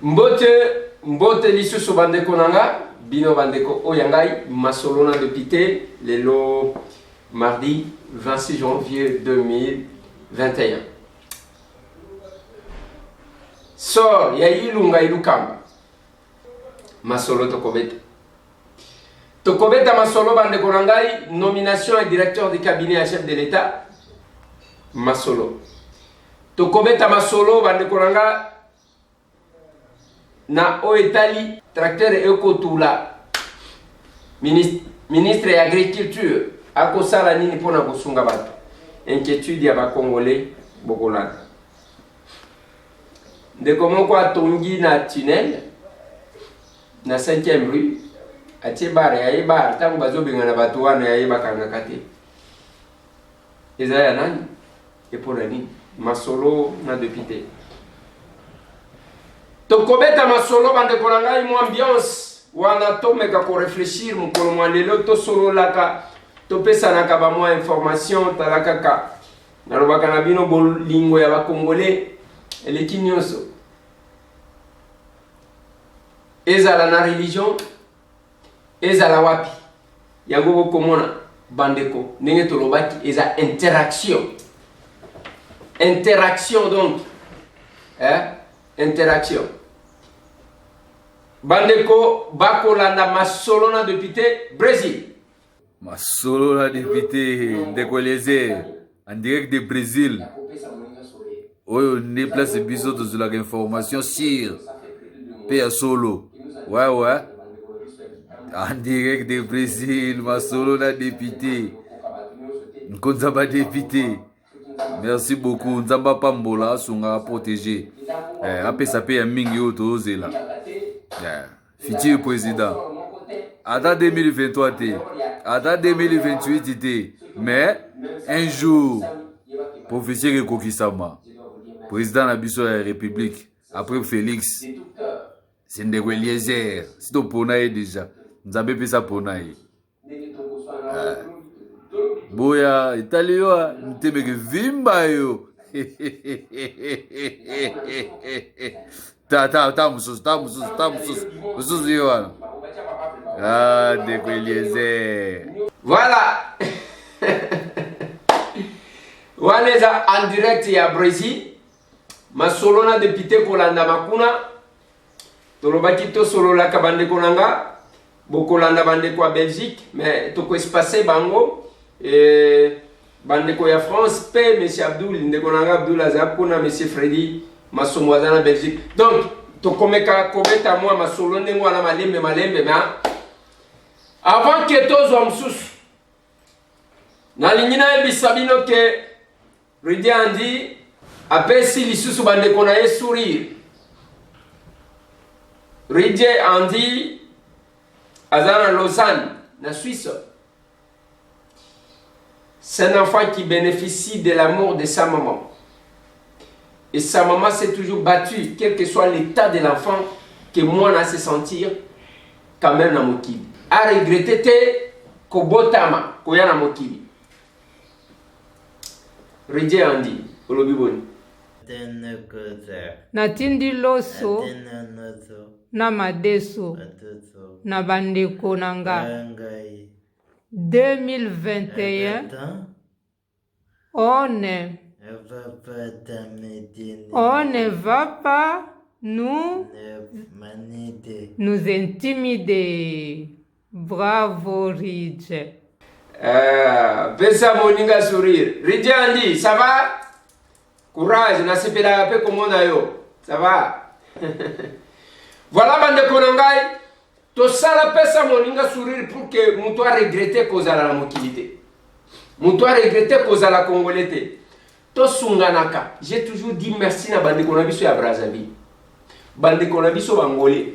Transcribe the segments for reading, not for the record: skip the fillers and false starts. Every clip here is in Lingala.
Mbote lisusu bandeko nanga, bino bandeko oyangai, masolona depuis lelo mardi 26 janvier 2021. So, yayi lunga ilukamba. Masolo tokobeta. Tokobeta masolo bandeko nangai, nomination et directeur du cabinet à chef de l'État. Masolo. Tokobeta masolo bandeko nanga na oetali tracteur ekotula ministre de l'agriculture akosala nini pona kosunga bato inquiétude ya ba congolais bokolanda ndeko moko atongi na tunnel na 5e rue atie bare ya eba tango bazobenga na bato wana ya eba kangaka te eza ya nani epona nini masolo na député. Tokobeta masolo bandeko na ngai mo ambiance wana tomeka ko réfléchir mukolo mwa lelo to solo laka to pesa na ka ba mwa information talaka ka nalobaka na bino bolingo ya ba congolais eleki nyonso ezala na religion ezala wapi yango bokomona bandeko ndenge tolobaki eza interaction donc interaction. Bandeko bakolanda masolo na député Brésil. Masolo na député Ndeko Eliezer en direct de Brésil. Oyo ne place biso de la information sur Pea Solo. Ouais. En direct de Brésil, masolo na député. Nkonzaba député. Merci beaucoup. Nzamba Pambola sunga protégé. Apesa pe ya mingi oto zela. Futur président. Ata 2023 te. Ata 2028 te. Mais un jour professeur Kokisama, président na biso ya République après Félix. C'est Ndeko Eliezer. Si to pona ye déjà. Nzambe pesa pona ye. Boya italio ntemeke vimba yo. Ta mususu yo wana. Ah, Ndeko Eliezer. Voilà. Waneza en direct ya Brésil. Masolo na député kolanda makuna. Tolobaki to solo la kabande konanga. Bokolanda bande kwa Belgique, mais toko espacé bango. Bandeko ya France pe monsieur Abdoul ndeko nanga Abdoul azapona monsieur Freddy masomwaza na Belgique. Donc tokomeka kobeta moi masolo ndengo wana malembe mais avant que tozo msusu nalingina ebisabino ke Rudi andi apesi lisusu bandeko na ye sourire. Rudi andi azana Lausanne na Suisse. C'est un enfant qui bénéficie de l'amour de sa maman. Et sa maman s'est toujours battue, quel que soit l'état de l'enfant, que moi n'a se sentir quand même na mokibi. A regretté te kobotama koya na mokibi. Rije andi olobiboni. Natindi loso na madeso na bandeko nanga 2021 on ne va pas nous intimider. Bravo Ridge. Pesa moninga sourire. Ridge Andy, ça va? Courage, na sepela pe komona yo. Ça va? Voilà bande konangai. To sala pesa moninga sourire pour que muto a regretter cause la mokilité. Muto a regretter cause la congolais. To sunganaka. J'ai toujours dit merci na bande konabiso ya Brazzaville. Bande konabiso bangolais.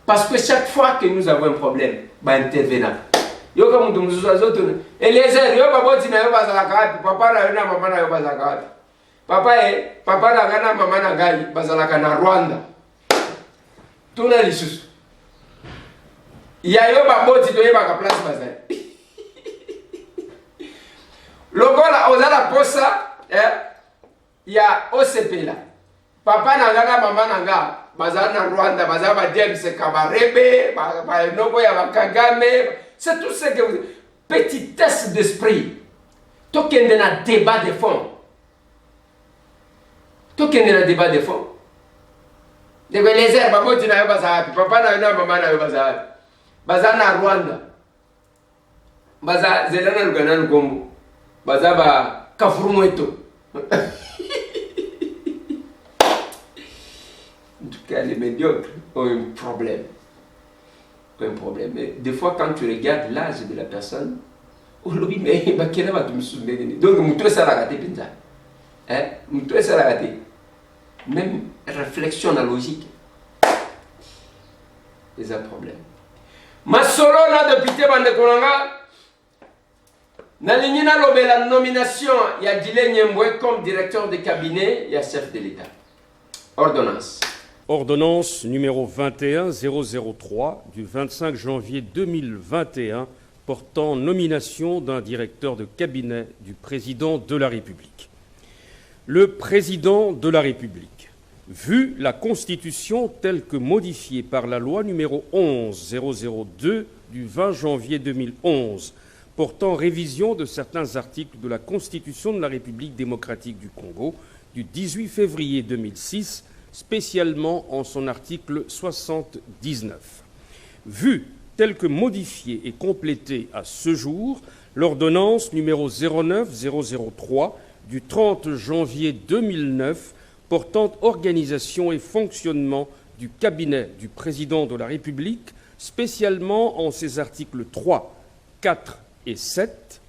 Parce que chaque fois que nous avons un problème, ba intervenant. Yo ka muntu muzuzu azoto. Eliezer yo baboti na yo bazalaka wapi? Papa na yo na mama na yo bazalaka wapi? Papa na gana mama na gai bazalaka na Rwanda. Tuna lisusu. Ya yo baboti to yeba ka place bazali. Lokola ozala posa ya OCP la. papa nanga na mama nanga baza na Rwanda, baza ba James Kabarebe, ba noko ya ba Kagame, c'est tout ce que vous... petitesse d'esprit. Tokende na débat de fond. Tokende na débat de fond. De les herbes, babo tu na baza papa na mama na baza baza na Rwanda. Baza zelana lugana ngombo. Baza ba kafurumweto. En tout cas, les médiocres ont un problème. Un problème. Mais des fois, quand tu regardes l'âge de la personne, donc, même réflexion na logique, c'est un problème. Ma solo na député bande kolanga na lignina lobela nomination ya Dile Nyembwe comme directeur de cabinet et chef de l'État. Ordonnance. Ordonnance numéro 21003 du 25 janvier 2021 portant nomination d'un directeur de cabinet du président de la République. Le président de la République, vu la Constitution telle que modifiée par la loi numéro 11002 du 20 janvier 2011 portant révision de certains articles de la Constitution de la République démocratique du Congo du 18 février 2006, spécialement en son article 79. Vu tel que modifié et complété à ce jour, l'ordonnance numéro 09003 du 30 janvier 2009 portant organisation et fonctionnement du cabinet du président de la République, spécialement en ses articles 3, 4 et 7,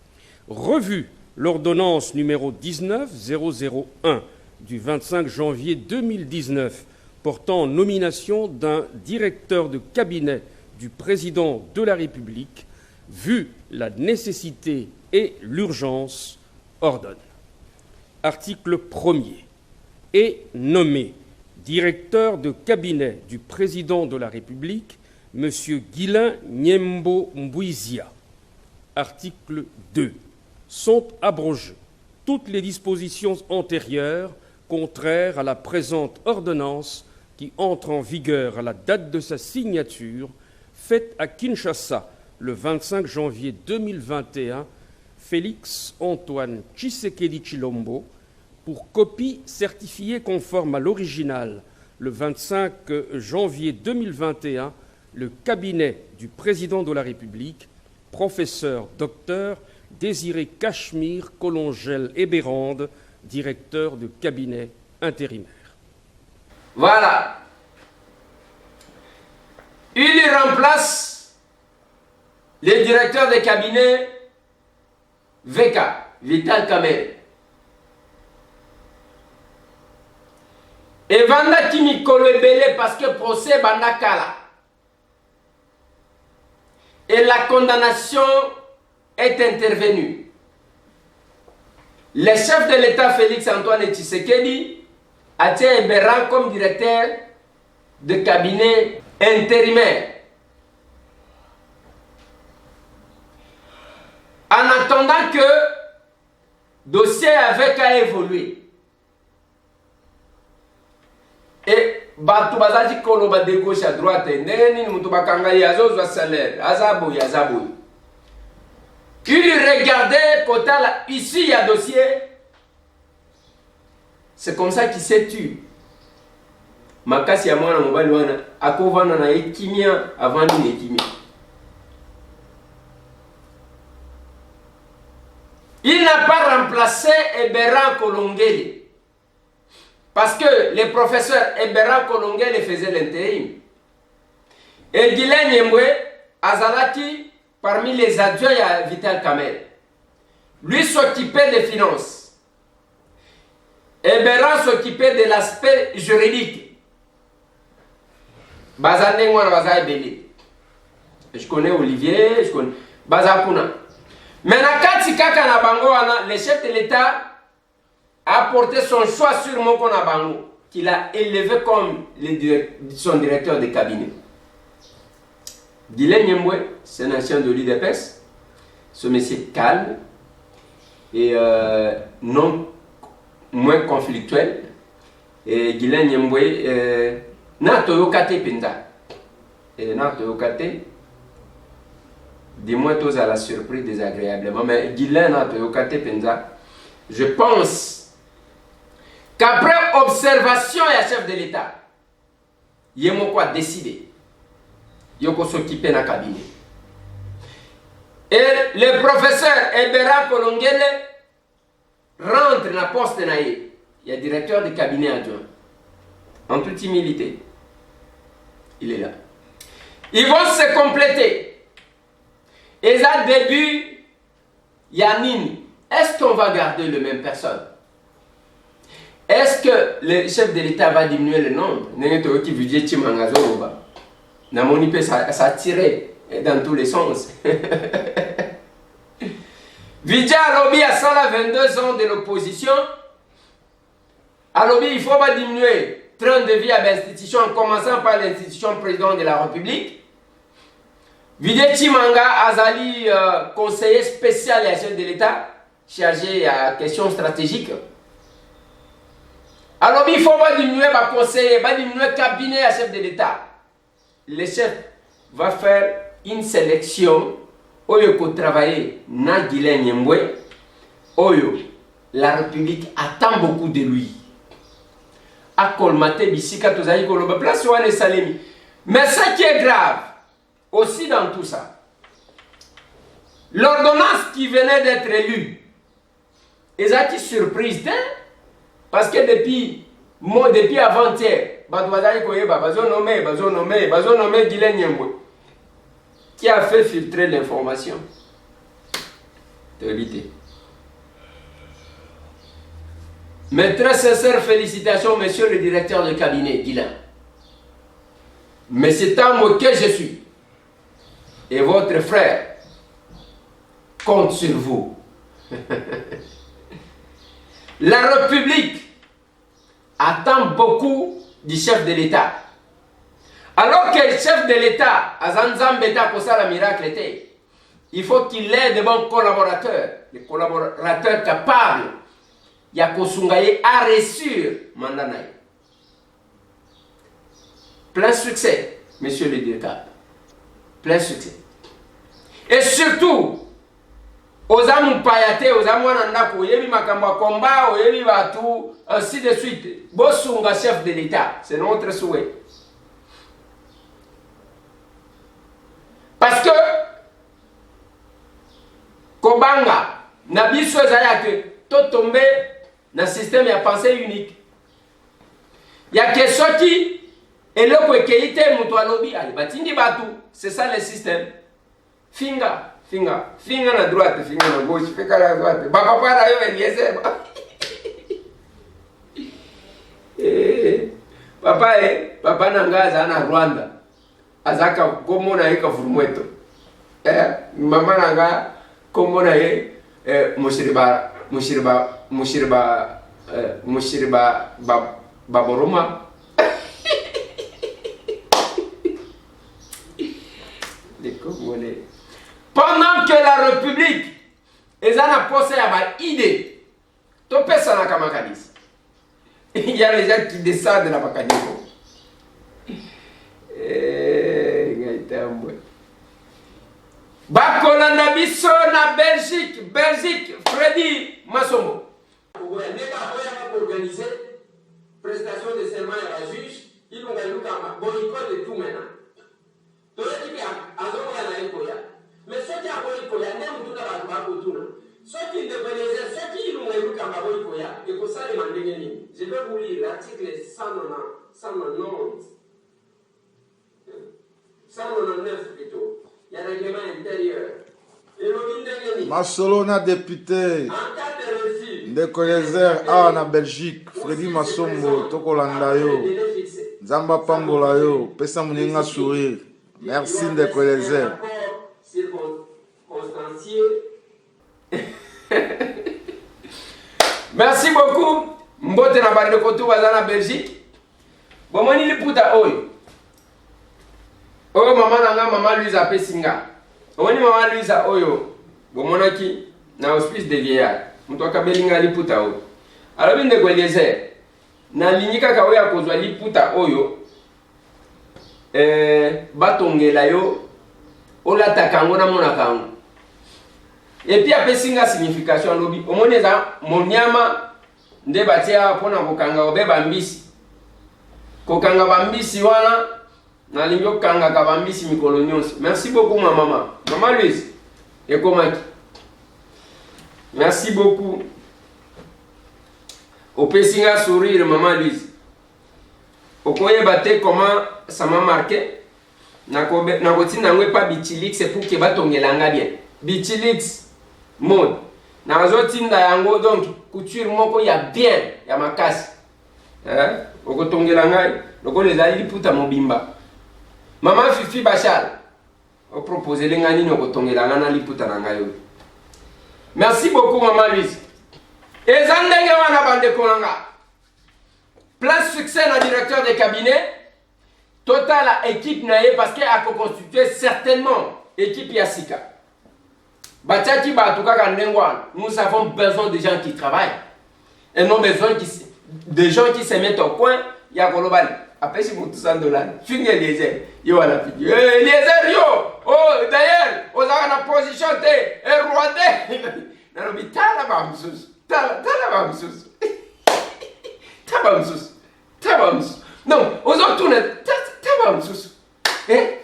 revue l'ordonnance numéro 19001 du 25 janvier 2019 portant nomination d'un directeur de cabinet du président de la République, vu la nécessité et l'urgence, ordonne. Article 1er. Est nommé directeur de cabinet du président de la République, M. Guilain Nyembo Mbouizia. Article 2. Sont abrogées toutes les dispositions antérieures contraires à la présente ordonnance qui entre en vigueur à la date de sa signature, faite à Kinshasa le 25 janvier 2021, Félix Antoine Tshisekedi Tshilombo, pour copie certifiée conforme à l'original le 25 janvier 2021, le cabinet du président de la République, professeur docteur Désiré Cachemire Colongel Hébérande, directeur de cabinet intérimaire. Voilà. Il remplace le directeur de cabinet VK, Vital Kamerhe. Et Vanda Kimikolo Ebele parce que procès Banda Kala. Et la condamnation est intervenue. Le chef de l'État Félix Antoine Tshisekedi a été Eberan comme directeur de cabinet intérimaire. En attendant que le dossier avec a évolué. Et batu bazaji kolo ba de gauche à droite ndeni mutu bakanga yazo zwa salaire azaboui. Il regardait côté là, ici il y a dossier. C'est comme ça qu'il s'est tué. Makasi ya mwana mobali wana akovana na ekimia avant ni ekimia. Il n'a pas remplacé Eberan Kolongele. Parce que le professeur Eberan Kolongele faisait l'intérim. Et Guilain Nyembwe Azalaki parmi les adjoints à Vital Kamerhe. Lui s'occupait des finances. Eberan s'occupait de l'aspect juridique. Bazane Mwana Baza Ebele. Je connais Olivier, je connais Bazapuna. Maintenant, quand Kaka na bango, le chef de l'État a porté son choix sur Moko Nabango, qu'il a élevé comme son directeur de cabinet. Guilain Nyembwe, c'est un ancien de l'UDPS, ce monsieur calme et non moins conflictuel. Guilain Nyembwe na toyokate penza na toyokate dis-moi tous à la surprise désagréablement mais Guilain na toyokate penza. Je pense qu'après observation et chef de l'État yemo quoi décider yoko s'occuper na cabinet et le professeur Ebera Kolongele rentre na poste na ye. Il y a directeur de cabinet adjoint. En toute humilité. Il est là. Ils vont se compléter. Et à début, il y a Nini. Est-ce qu'on va garder le même personne? Est-ce que le chef de l'État va diminuer le nombre? Ça tirait dans tous les sens. Vidja Alobi a 122 ans de l'opposition. Alobi, il ne faut pas diminuer train de vie à l'institution en commençant par l'institution président de la République. Vidja Chimanga Azali, conseiller spécial et chef de l'État, chargé à questions stratégiques. Alobi, il ne faut pas diminuer le conseiller, pas diminuer le cabinet à chef de l'État. Le chef va faire une sélection. Oyo ko travailler na Guilain Nyembwe. Oyo, la République attend beaucoup de lui. Akolmate bisika tozayi koloba place wane salemi. Mais ce qui est grave aussi dans tout ça, l'ordonnance qui venait d'être élue, ezaki surprise parce que depuis avant-hier, badozayi koyeba bazo nommé Guilain Nyembwe. Qui a fait filtrer l'information? Théorité. Mes très sincères félicitations, monsieur le directeur de cabinet, Guilain. Mais c'est un mot que je suis. Et votre frère compte sur vous. La République attend beaucoup du chef de l'État. Alors que le chef de l'État, Azanzambeta Kosala miracle était, il faut qu'il ait de bons collaborateurs, des collaborateurs capables. Yakosungaye a reçu Mandanaï. Plein succès, monsieur le directeur. Plein succès. Et surtout, aux amours payatés, aux amours nanako, yebi makamba combat, yebi batu, ainsi de suite. Bosunga chef de l'État, c'est notre souhait. Parce que Kobanga n'a pas que tout tombé dans le système de pensée unique. Il y a que ceux qui et le c'est ça le système. Finger à droite, finger à gauche, finger à droite. Papa Nangaza na Rwanda. Azaka komona eka furumweto. Mama nanga komona mushiriba baboroma. Pendant que la République est en possession d'une idée, ton personne n'a qu'à il y a les gens qui descendent de la Macanico. Bakolanda biso na Belgique, Freddy Masombo. On va organiser prestation de serment à la juge, ils vont gagner un boycott de tout maintenant. Donc il y a un mais ceux qui ont boycotté, même tout à l'heure, ceux qui indépendaient, ceux qui ont gagné un boycott, et pour ça, je vais vous lire l'article 199 plutôt. Il y a un règlement intérieur. Masolona député de Kolezer en Belgique, Freddy Masombo, Tokolanda yo, Zamba Pambola yo, Pesa Mouninga sourire. Merci de Kolezer. Merci beaucoup. Mbote na bande koto bazana Belgique. Bomoni li puta oyo. Oyo maman Luisa Pesinga. Omoni maman Luisa oyo. Bomonaki na hospice de vieillard. Muto akabelinga li puta oyo. Alors binde Kolezer. na lingi kaka oyo akozwa liputa oyo batongela yo olataka yango na monaka yango et puis apesi nga signification alobi omoni eza monyama nde batia mpona kokanga obe bambisi kokanga bambisi wana nalingi okangaka bambisi mikolo nyonso. Merci beaucoup ma maman. Maman Louise ekomaki. Merci beaucoup. Opesi nga sourire maman Louise. Okoyeba te comment ça m'a marqué. Nakotinda ngwe pa Bichilix c'est pour que batongelanga bien. Bichilix mode. Nazotinda yango donc couture moko ya bien ya makasi. Okotongelanga loko les ali puta mobimba. Maman Fifi Bachal o proposer les ngani okotongelanga na liputa na ngayo. Merci beaucoup maman Louise. Ezandenge wana bande konanga. Place succès na directeur de cabinet. Total à équipe nae parce qu'elle a constitué certainement équipe Yassika. Batiaki Batuka Kandengwan, nous avons besoin de gens qui travaillent et non besoin de gens qui se mettent au coin. Il y a global. Après, si vous tous en dollars, finir les airs. Yo à la fille. Les airs, yo. Oh, d'ailleurs, aux armes en position T. Et Rwandais. Dans l'hôpital, Tabamsus. Tabamsus. Tabamsus. Tabamsus. Non, aux autres tournes. Tabamsus. Eh?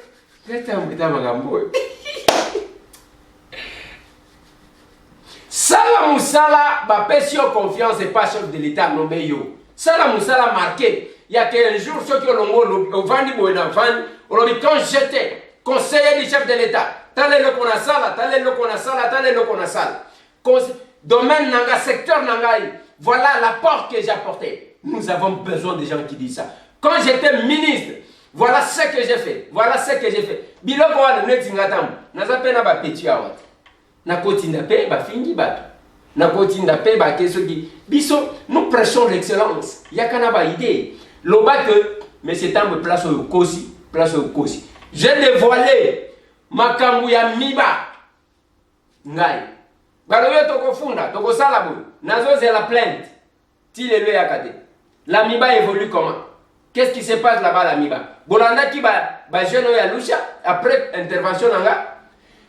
Sala Moussala, ba pesio confiance et pas chef de l'État nommé yo. Sala Moussala marqué. Il y a qu'un jour, ceux qui ont au Vandi Boenafan, on a dit quand j'étais conseiller du chef de l'État, t'allais le Konasala, t'allais le Konasala, t'allais le Konasala. Domaine Nanga, secteur Nangaï, voilà l'apport que j'ai apporté. Nous avons besoin de gens qui disent ça. Quand j'étais ministre, voilà ce que j'ai fait. Voilà ce que j'ai fait. Biloko wana netingatam. Nazapena ba petit awat. Na kotinda pe ba fingi bato. Na kotinda pe ba keso ki biso nous prêchons l'excellence. Yakana ba idée. Loba que mais c'est un place au kosi, place au kosi. J'ai dévoilé makambu ya miba. Ngai. Baloyo toko funda, toko sala bo. Nazo c'est la plainte. Ti le le yakate. La miba évolue comment? Qu'est-ce qui se passe là-bas, la Miba? Bolanda qui va jeune ya Lucha après intervention nanga.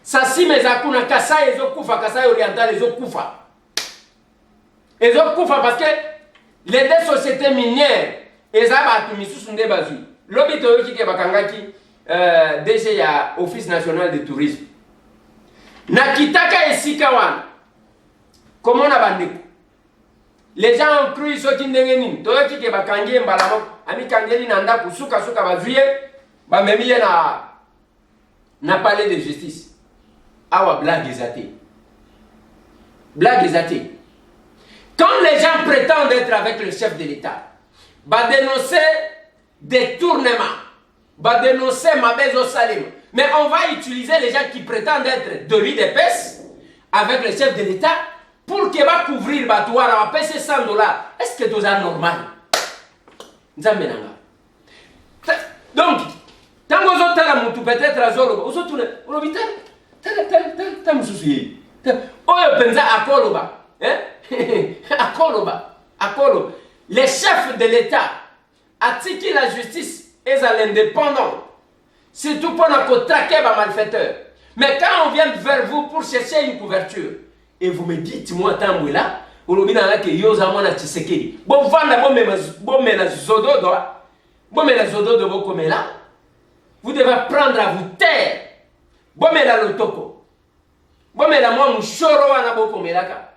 Ça si mes akuna kasa ezo kufa kasa oriental ezo kufa. Ezo kufa parce que les deux sociétés minières ezaba tumisusu nde bazui. Lobi to ki ke bakangaki DG ya Office national de tourisme. Na kitaka esika wana. Comment na bandeko? Les gens ont cru ce qui n'est pas toi qui est bakangi mbalamo ami kangeli nanda kusuka suka bazuye ba memiye na palais de justice awa blague ezate quand les gens prétendent être avec le chef de l'État ba dénoncer détournement ba dénoncer mabezo salim mais on va utiliser les gens qui prétendent être de riz d'épaisse avec le chef de l'État pour qu'il va couvrir Batouara, on va payer $100. Est-ce que c'est normal? Donc, tant que vous avez peut-être à Zolo, vous avez un hôpital. Les chefs de l'État attiquent la justice et l'indépendant. C'est tout pour nous traquer les malfaiteurs. Mais quand on vient vers vous pour chercher une couverture, et vous me dites, moi, tant que là, vous me dites que yoza mona Tshisekedi. Bon, vous devez apprendre à vous taire. Bon, mais là, le toko. Bon, mais là, moi, mouchoro wana boko melaka.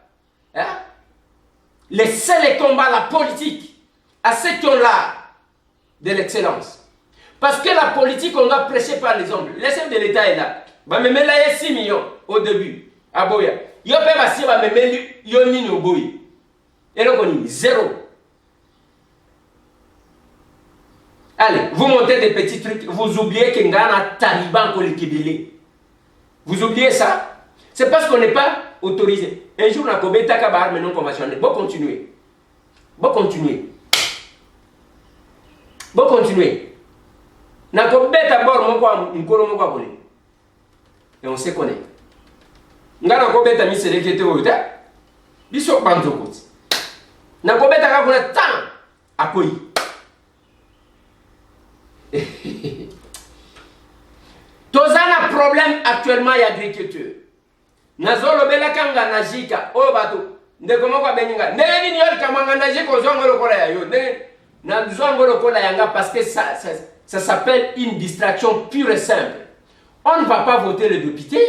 Laissez les combats, la politique, à ceux qui ont l'art de l'excellence. Parce que la politique, on doit prêcher par les hommes. Le chef de l'État est là. Bah, mais là, il y a 6 millions au début. À Boya. Yo pe basi ba memeli yo nini oboyi. Eloko nini? Zéro. Allez, vous montez des petits trucs, vous oubliez qu'il y a un taliban kolikibili. Vous oubliez ça? C'est parce qu'on n'est pas autorisé. Un jour, on a combien de armes non conventionnelles. Bon continuer. Na combien d'abord mon quoi mkolo mon quoi. Et on se connaît. Ngana ko beta mi selekete oita biso banzokoti na ko beta ka kuna tan Akoyi. Tozana problème actuellement ya agriculture. Nazolo bela kanga najika o bato ndeko moko beninga. Ndenge nini yo kamanga najika ozongo lokola ya yo. Ndenge na zongo lokola yanga parce que ça s'appelle une distraction pure et simple. On ne va pas voter le député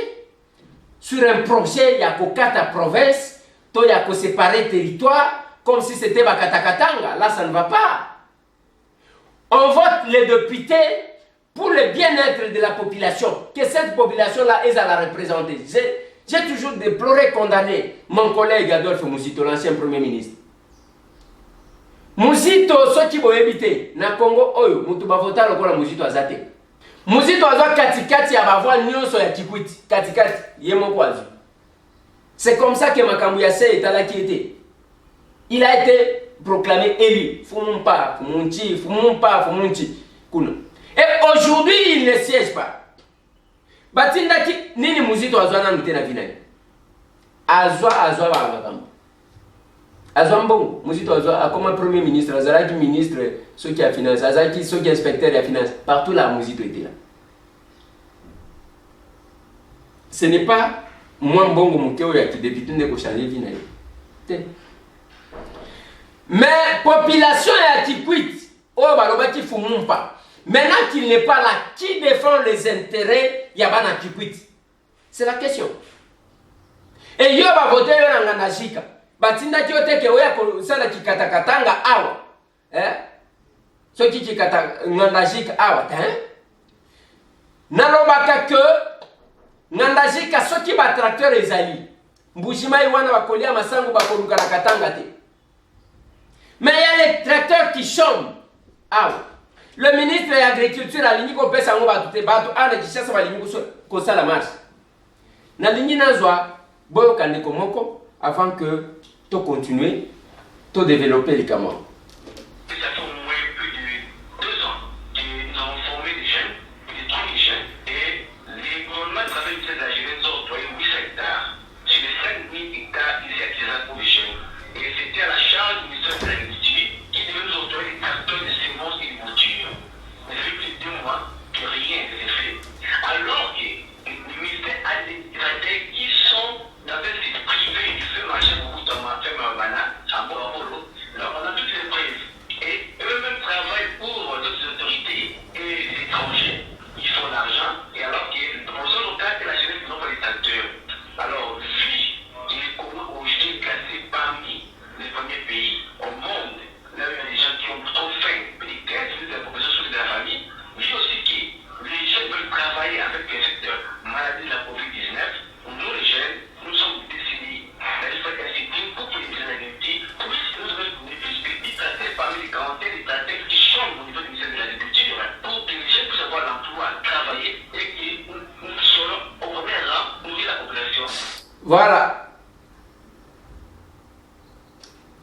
sur un projet Yakokata province, to Yako séparer territoire comme si c'était Bakatakatanga. Là, ça ne va pas. On vote les députés pour le bien-être de la population, que cette population-là est à la représenter. J'ai toujours déploré, condamné mon collègue Adolphe Mouzito, l'ancien Premier ministre. Mouzito, ce qui va éviter, na Congo, oyo, mutuba vota lokola Mouzito azate. Mouzito azwa katikati ya bavwa nyonso ya Kikwiti, katikati, yemo kwazu. C'est comme ça que Makambu Yasse est à la qui était. Il a été proclamé élu. Fumumpa, Fumunchi, Fumumpa, Fumunchi. Et aujourd'hui, il ne siège pas. Batindaki, nini Mouzito azwa na mute na vinani. Azwa Makambu. Azwa mbongo. Mouzito azwa, comme premier ministre, Azalaki ministre, ceux qui a financé, Azalaki, ceux qui inspecteurs et finance. Partout là, Mouzito était là. Ce n'est pas moi mbongo mukeo ya ki député ndeko changer vinani. Mais population ya Kikwit, oh balobaki Fumumpa. Maintenant qu'il n'est pas là, qui défend les intérêts Yabana Kikwit? C'est la question. Et yo va voter yo na ngandashika. Batinda ki oteke oya ko sala kikatakatanga awa. So ki kikata ngandashika awa, nalobaka que ngandashika soki ba tracteur ezali. Mbushima iwana bakolia masangu bakoluka na katanga te. Mais il y a les tracteurs qui chôment. Le ministre de l'Agriculture a dit qu'on peut s'en battre. A dit ça va qu'on ça la marche. Na lingi nazwa boyo kaneko moko avant que tu continues, tu développer les Cameroun. Ça fait au moins plus de 2 ans que nous avons formé des jeunes, des jeunes, et les gouvernements travaillent sur la jeunesse d'employés 8 hectares. Sur les 5 000 hectares ici à Kizan pour les jeunes. Et c'était à la charge du ministère de l'Agriculture qui devait nous octroyer des cartons de semences et de voitures. Mais ça fait plus de 2 mois que rien ne s'est fait. Alors que le ministère a des tracteurs qui sont dans un site privé qui fait marcher beaucoup de temps, fait Mabana, à Borolo. Alors on a toutes les preuves. Et eux-mêmes travaillent pour d'autres autorités et les étrangers. Ils font l'argent. Et alors que le projet local et la jeunesse n'ont pas les tracteurs. Alors, vu les Congo aujourd'hui classés parmi les premiers pays au monde, là où il y a des gens qui ont trop faim, des 15 000 de la population de la famille, vu aussi que les jeunes veulent travailler avec le secteur maladie de la COVID-19, nous les jeunes, nous sommes décidés d'aller faire un sitting pour les ministères de l'Agriculture, pour que nous devons plus que 10 tracteurs parmi les quarantaines, les tracteurs qui changent au niveau du ministère de l'Agriculture, pour que les jeunes puissent avoir l'emploi, travailler et que nous serons au premier rang, nourrir la population. Voilà.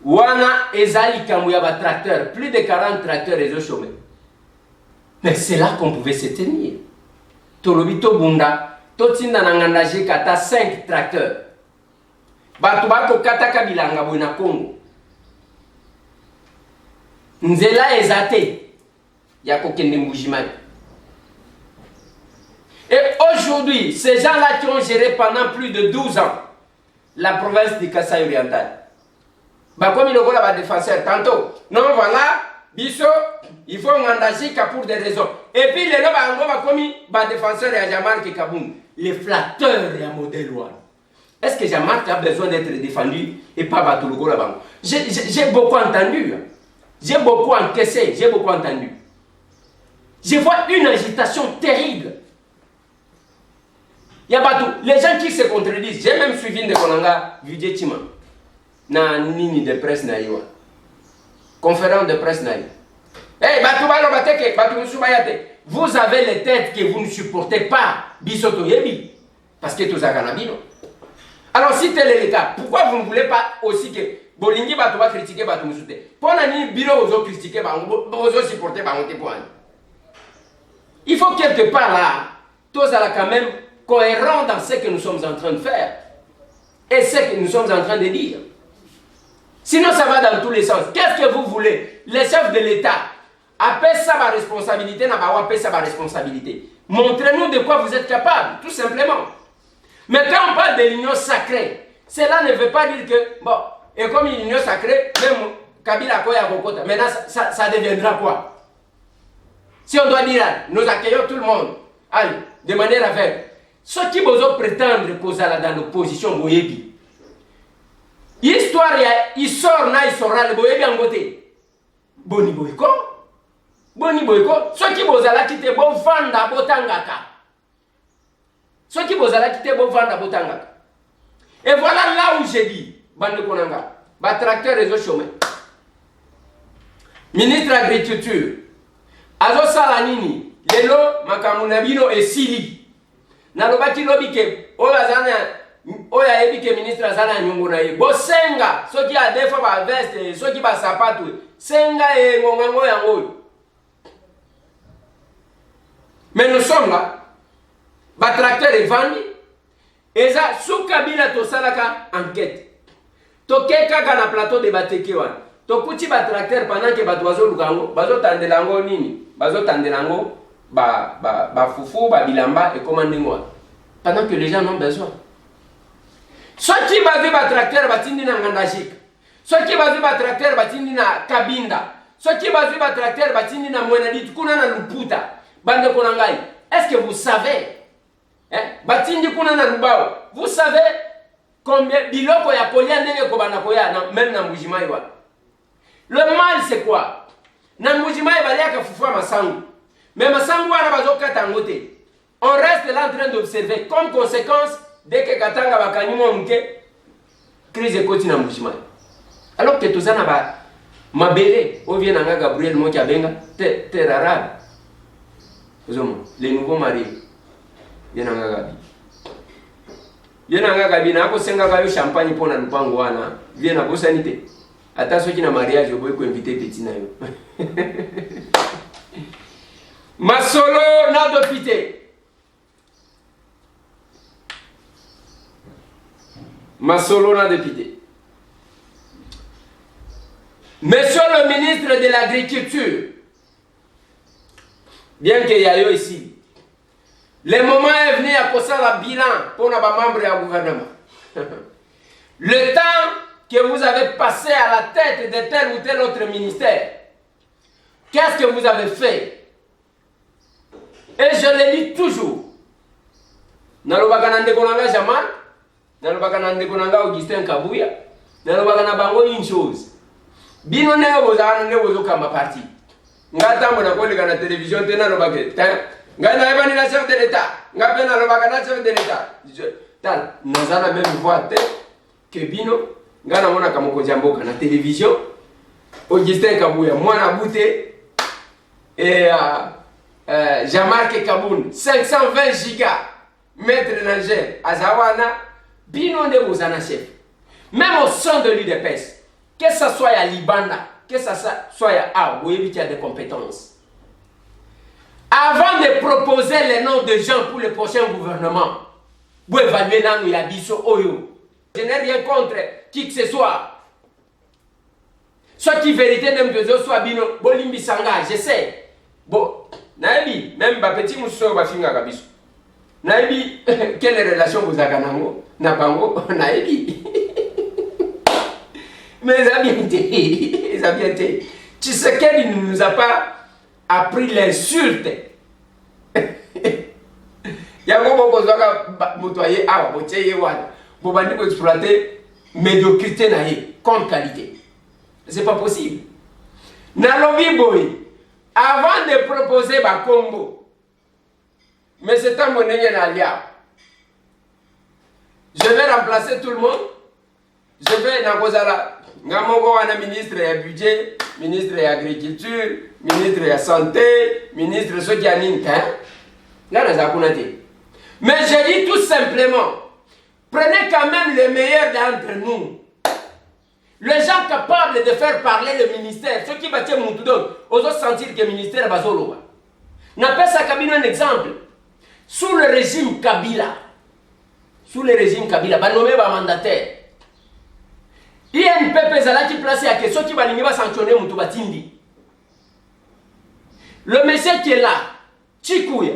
Wana ezali kamouya ba tracteur, plus de 40 tracteurs et chômés. Mais c'est là qu'on pouvait se tenir. Tolobito bunda, totinda nangandaje kata 5 tracteurs. Batu bako kata kabilanga bwena Congo. Nzela ezate yako kende mbujimai. Et aujourd'hui, ces gens-là qui ont géré pendant plus de 12 ans la province du Kasaï oriental, comme il y a des défenseurs, tantôt, non voilà, biso, il faut engager pour des raisons. Et puis les gens comme des défenseurs et Jean-Marc Kaboum, les flatteurs et modèle one. Est-ce que Jean-Marc a besoin d'être défendu et pas Batoulogo là-bas? J'ai beaucoup entendu, j'ai beaucoup encaissé, j'ai beaucoup entendu. Je vois une agitation terrible. Il y a Batou, les gens qui se contredisent. J'ai même suivi de Konanga, Vujé Tima. Na nini de presse na iwa. Conférence de presse na iwa. Hey, Batou Balo Bateke, Batou Moussoubayate. Vous avez les têtes que vous ne supportez pas. Bisoto Yebi. Parce que tout ça canabino. Alors si tel est le cas, pourquoi vous ne voulez pas aussi que Bolingi Batou va critiquer Batou Moussoute? Pour nani biro ozo critiquer ozo supporter Baonte Poane. Il faut quelque part là, tous à la quand même cohérent dans ce que nous sommes en train de faire et ce que nous sommes en train de dire. Sinon, ça va dans tous les sens. Qu'est-ce que vous voulez? Les chefs de l'État, appellent ça ma responsabilité, n'a pas appelé ça ma responsabilité. Montrez-nous de quoi vous êtes capable, tout simplement. Mais quand on parle de l'union sacrée, cela ne veut pas dire que, bon, et comme une union sacrée, même Kabila Koya Kokota, maintenant ça deviendra quoi? Si on doit dire, nous accueillons tout le monde, allez, de manière aveugle. Ceux qui vont prétendre poser dans l'opposition, Boyebi, histoire, il sort, il sera le Boyebi en côté. Boni Boyko, ceux qui vont aller quitter bon vanda botangaka. Ceux qui vont aller quitter bon vanda botangaka. Et voilà là où j'ai dit, Bande Konanga, tracteur réseau chemin. Ministre de l'Agriculture, Azo Salanini, Lelo Makamunabino et Sili. Nalobaki lobike, Oya ebike ministre Azana Nyungunaye. Bosenga, ceux qui a des fois ba veste, ceux qui ba sapato, Senga et Ngongango Yango. Mais nous sommes là, le tracteur est vendu, et ça, sous Kabila, to salaka enquête. To keka na plateau de Batekewan. To kuti ba tracteur pendant que Batoazo Lugango, Bazo Tandelango Nini, Bazo Tandelango, ba Foufou, ba Bilamba et commandez-moi. Pendant que les gens ont besoin. Ceux qui basent ba tracteur, batindi na Ngandajik. Ceux qui basent ba tracteur, batindi na Kabinda. Ceux qui basent ba tracteur, batindi na Mwenadit, kuna na Luputa. Bande Konangai, est-ce que vous savez, Batindi Kunana Lubao, vous savez combien Biloko ya Kolia Nenge Kobana Koya, même dans Mujimaiwa. Le mal c'est quoi? Dans Mujimaiwa, il y a Fufua Masangu. Mais Masangu a Bazoka Tangote. On reste là en train d'observer. Comme conséquence, dès que Katanga va Kanimo Mke, crise de côté dans Mujimaiwa. Alors que tout ça n'a pas. Mabele, ou vient à Gabriel Mokabenga, t'es arabe. Les nouveaux mariés viennent à Gabi. Viennent à Gabi, n'a pas de champagne pour nous pangouana. Viennent à Bossanité. Attention qu'il y a un mariage, je vais inviter petit naïo. Masolo n'a de pité. Masolo n'a de pité. Monsieur le ministre de l'Agriculture, bien qu'il y ait eu ici, le moment est venu à poser le bilan pour nos membres du gouvernement. Le temps que vous avez passé à la tête de tel ou tel autre ministère, qu'est-ce que vous avez fait? Et je le dis toujours. Nalobaka Konanga Jamal, Nalobaka Konanga Augustin Kabouya, Nalobaka Bango une chose. Bino ne vous kamba parti. Ngata mona ko na télévision tena no baguette. Ngana ebani na chef de l'état. Ngapena no bagana chef de l'état. Tal, nazana même voix que bino ngana mona kamoko jamboka na télévision. Augustin Kabouya, mwana bouté et Jean-Marc Kaboun 520 gigas maître nageur Azawana bino de bozana chef. Même au sein de l'UDPS, que ce soit à Libanda, que ça soit à vous qui a des compétences. Avant de proposer les noms de gens pour le prochain gouvernement, vous évaluez dans le Yabiso Oyo. Je n'ai rien contre qui que ce soit. Soit qui vérité même de soit bino, Bolimbi Sanga, je sais. Bon, Naïbi, même ma petit mousso Bafinga Gabiso. Naïbi, quelle relation vous avez avec Nabango, Naïbi. Mais ils ont bien été. Tu sais qu'il ne nous a pas appris l'insulte. Il y a un moment où on a exploiter médiocrité comme qualité. C'est pas possible. Nalobi Boy, avant de proposer ma combo, mais c'est un monnaie d'alia. Je vais remplacer tout le monde. Je vais dans Gozala. Ngamongo wana ministre ya budget, ministre ya agriculture, ministre ya santé, ministre de sokianine, mais je dis tout simplement, prenez quand même les meilleurs d'entre nous. Les gens capables de faire parler le ministère, ceux qui battent Moutoudon, osent sentir que le ministère va solo. N'appelle ça Kabila un exemple. Sous le régime Kabila, va nommer un mandataire. INPP zalaki placé à question qui va sanctionner Moutou Batindi. Le monsieur qui est là, Chikouya,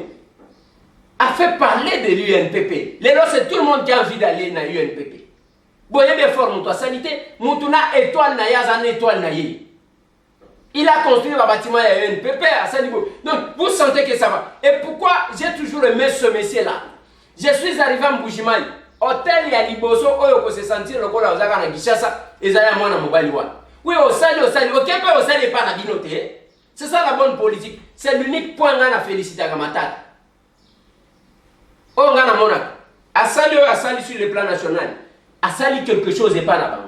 a fait parler de l'UNPP. C'est tout le monde qui a envie d'aller dans l'UNPP. Boye bien fort, Moutou Sanité, Moutou na étoile na yazan étoile na ye. Il a construit un bâtiment à l'UNPP à ce niveau. Donc, vous sentez que ça va. Et pourquoi j'ai toujours aimé ce monsieur-là? Je suis arrivé à Mbujimai. Hôtel ya liboso oyo ko se sentir lokola ozaka na Kishasa ezaya mwana mobali wana. Oui, osali okepe osali pas na binote. C'est ça la bonne politique. C'est l'unique point nga na féliciter à Matata. Oh nga na monaka. Asali sur le plan national. Asali quelque chose et pas là-bas.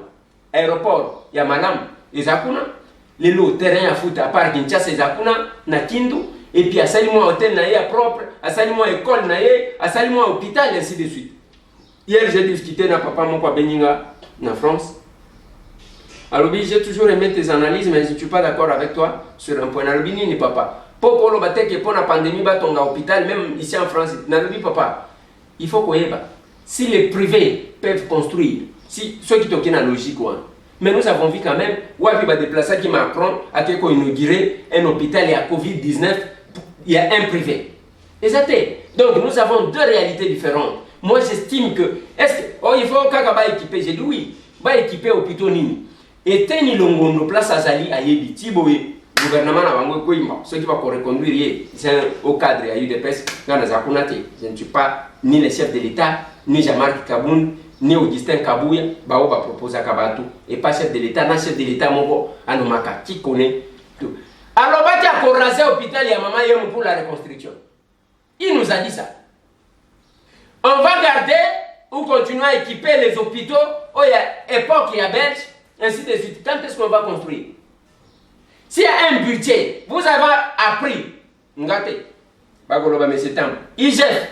Aéroport ya Malam ezakuna, les lots terrain à foot à part Kinshasa ezakuna na Kindu et puis asali moi hôtel na ye propre, asali moi école na ye, asali moi hôpital et ainsi de suite. Hier, j'ai discuté avec papa Mokwa Beninga en France. Alors, j'ai toujours aimé tes analyses, mais je ne suis pas d'accord avec toi sur un point. Nalobini ni papa. Pour le bateau qui pour la pandémie, ton hôpital, même ici en France, Nalobi papa. Il faut qu'on y va. Si les privés peuvent construire, si ceux qui ont la logique, mais nous avons vu quand même, où il va déplacer qui Macron a inauguré un hôpital et à Covid-19, il y a un privé. Exactement. Donc, nous avons deux réalités différentes. Moi, j'estime que, est-ce que, oh, il faut qu'on équiper, j'ai dit oui, va équiper au plutôt nini. Et teni longo place à Zali à Yebi, Tiboé, gouvernement n'a pas quoi, ceux qui vont reconduire, c'est au cadre à UDPS, dans la Zakunate. Je ne suis pas ni le chef de l'État, ni Jean-Marc Kaboun, ni Augustin Kabouya, Bao va proposer à Kabatou, et pas chef de l'État, non chef de l'État, mon Anomaka, qui connaît tout. Alors, bah, tu as rasé l'hôpital, il y a maman Yem pour la reconstruction. Il nous a dit ça. On va garder ou continuer à équiper les hôpitaux, où il y a époque, il y a belge, ainsi de suite. Quand est-ce qu'on va construire? S'il y a un budget, vous avez appris, ngate, bagoloba mais c'est temps, IGF,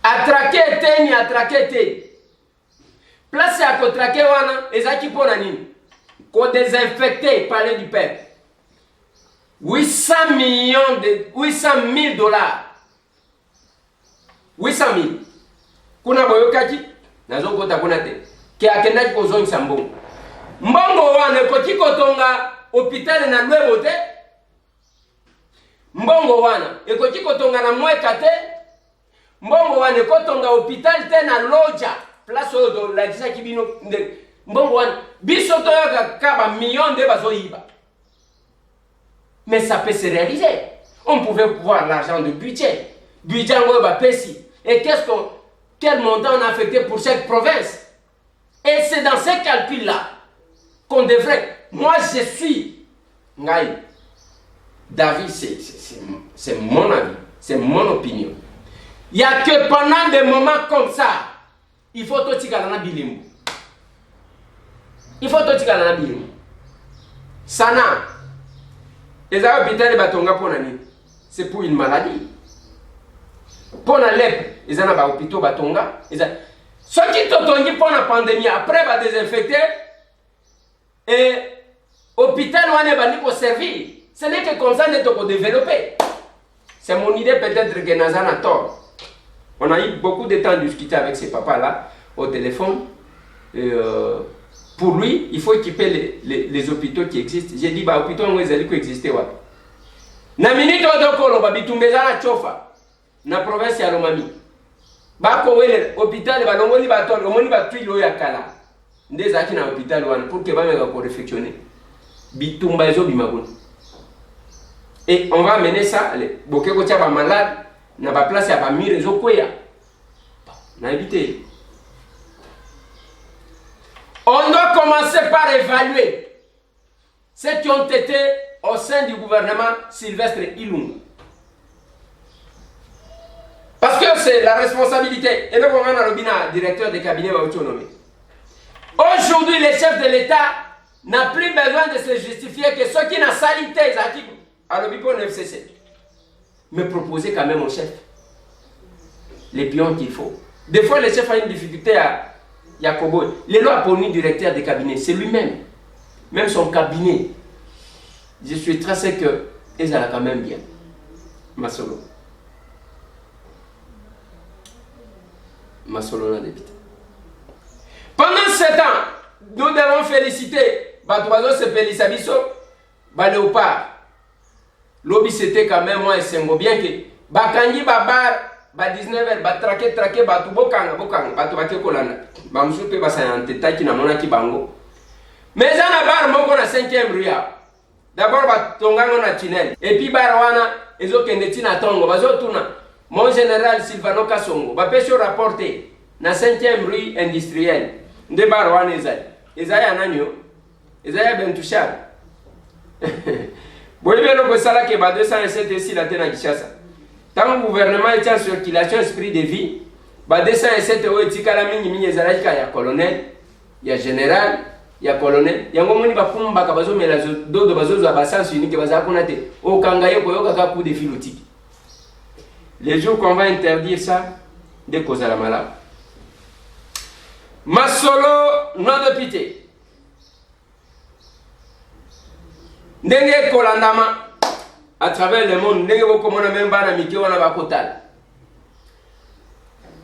attraquer teni, attraquer te, place à contraquer wana, les équipes nanine, qu'on désinfecter, parler du peuple. 800 000 dollars. 800 000. Kuna boyokaki nazo kota kuna te ke akendaki kozongisa mbongo mbongo wana ekoti kotonga hôpital na Lwebo te, mbongo wana ekoti kotonga na Mweka te, mbongo wana ekotonga hôpital te na Loja place oyo tolakisaki bino mbongo wana biso toyoka kaba million de bazoyiba. Mais ça peut se réaliser. On pouvait voir l'argent de budget ngoyo bapesi. Et quel montant on a affecté pour chaque province? Et c'est dans ces calculs-là qu'on devrait. Moi, je suis. Ngaï. David, c'est mon avis. C'est mon opinion. Il n'y a que pendant des moments comme ça, il faut tout tikalana bilimu. Il faut tout tikalana bilimu. Sana. Les hôpitaux de Batonga pour nani. C'est pour une maladie. Pour la lèpre, ils ont un hôpital Batonga. Ceux qui t'ont pour la pandémie, après, va désinfecter. Et l'hôpital, on est pour servir. Ce n'est que comme ça qu'on développer. C'est mon idée, peut-être que Nazan a tort. On a eu beaucoup de temps à discuter avec ces papas-là au téléphone. Et, pour lui, il faut équiper les hôpitaux qui existent. J'ai dit, bah, hôpitaux, on les qui existent. Na minute odokolo babitumbezana chofa na province ya Lomami. Bako wele hôpital balongoli batolo omoni batwilo ya kala. Ndeza ki na hôpital wana pour que bameka ko réfectionner. Bitumba ezo bimagoni. Et on va mener ça bokeko tia ba malade na ba place ya ba mire ezo kweya. Na éviter. On doit commencer par évaluer ceux qui ont été au sein du gouvernement Sylvestre Ilunga. Parce que c'est la responsabilité. Et le gouvernement a le directeur de cabinet autonomie. Aujourd'hui, le chef de l'État n'a plus besoin de se justifier que ceux qui n'ont salité, à l'obipon FCC. Mais proposer quand même au chef les pions qu'il faut. Des fois, le chef a une difficulté à Yakobo. Le loi pour lui directeur de cabinet, c'est lui-même. Même son cabinet. Je suis très sûr que ils ont quand même bien. Masolo. Masolo n'a député. Pendant 7 ans, nous devons féliciter Batobazo se félicite biso ba léopard. Lobby c'était quand même moi esengo bien que bakangi babar ba 19h ba traquer batu bokanga batu bake kolanda. Ba musupe ba sayante taki na mona ki bango. Mais ana bar moko na 5e rue. D'abord ba tongango na tunnel et puis bar wana ezokende tina tongo bazotuna. Mon général Silvano Kasongo ba pesho rapporter na 5e rue industrielle. Nde bar wana ezaya nanyo. Ezaya Bentouchar. Boyebe no kosala ke ba 207 ici la tena Kishasa. Tant le gouvernement est en circulation esprit de vie, ba 207 o etikala mingi ezalaki ya colonel, ya général, ya colonel. Yango moni ba kumba ka bazo mela dodo bazo za basansi unique baza kuna te. O kangaye ko yoka ka coup de filotique. Les jours qu'on va interdire ça, de cause à la malade. Masolo non de pité. Ndenge kolandama à travers le monde ndenge bokomona même bana mike wana bakotala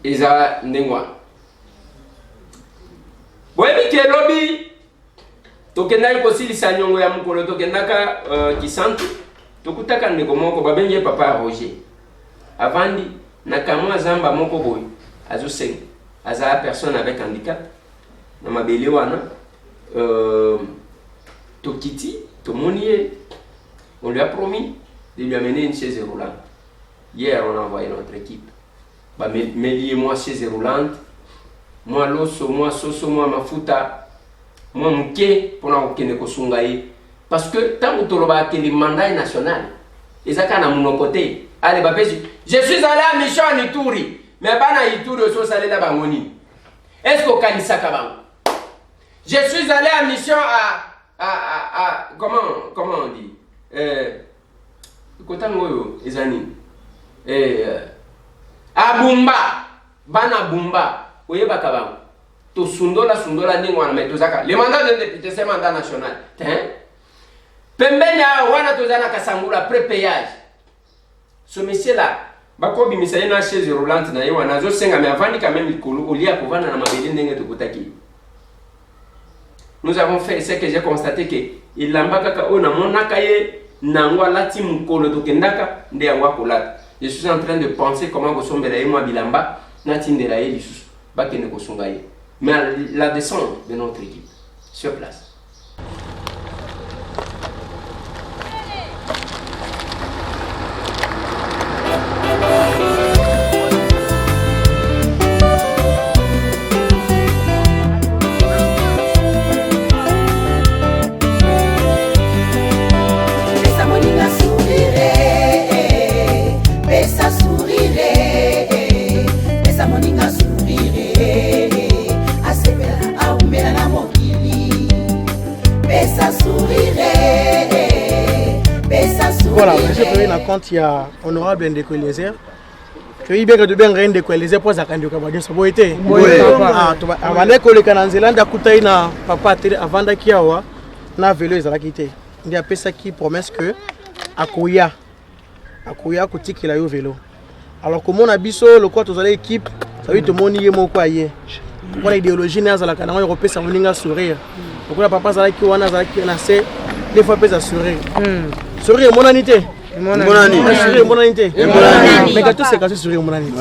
eza ndengwa boyebi ke lobi tokendaki kosilisa nyongo ya mokolo tokendaka kisantu tokutaka ndeko moko babengi papa Roger avandi na kamwa zamba moko boy azosenga aza personne avec handicap na mabele wana tokiti tomonier. On lui a promis de lui amener une chaise roulante. Hier, on a envoyé notre équipe. Bah, Mélie et moi, chaise roulante. Moi, l'osso, moi, soso, moi, mafuta. Moi, mouké, pour nous kene kosungaye. Parce que tant que tu as le mandat national, et ça, quand on a mon côté, allez, bah, je suis allé à mission en Ituri. Mais pas en Ituri, je suis allé là-bas. Est-ce qu'on a dit ça? Je suis allé à mission comment on dit? Kotangoyo ezani abumba bana bumba oyeba kabango to sundola ndingo wana metozaka le mandat de député c'est mandat national pembeni wana tozana kasangula prépayage ce monsieur là bakobi misaye na chaise roulante na yewa nazo senga mais avant quand même likolo olia kovana na mabele ndenge tokotaki. Nous avons fait ce que j'ai constaté que il lambaka ka ona monaka ye nangwa lati mukolo tokendaka nde yangwa kolata. Je suis en train de penser comment kosombela ye mwa bilamba natindela ye lisusu bakende kosunga ye. Mais la descente de notre équipe sur place. Voilà, monsieur le Président, quand il y a honorable Ndeko Eliezer, que il bien que de bien rien Ndeko Eliezer pour ça quand il y a bien ça boité. Ah, tu vas avant que le Canada d'akutai na papa télé avant d'akiawa na vélo ezala kité. Il y a pesa qui promesse que akoya kotikila yo vélo. Alors comment on a biso le quoi tous les équipes, ça veut tout monde y est mon quoi yé. Pour l'idéologie na zala kana européen ça moninga sourire. Pourquoi papa zala ki wana zala ki na c'est des fois pesa sourire. Sourire mon anité. Mon anité. Sourire mon anité. Mais quand tout c'est cassé sourire mon anité.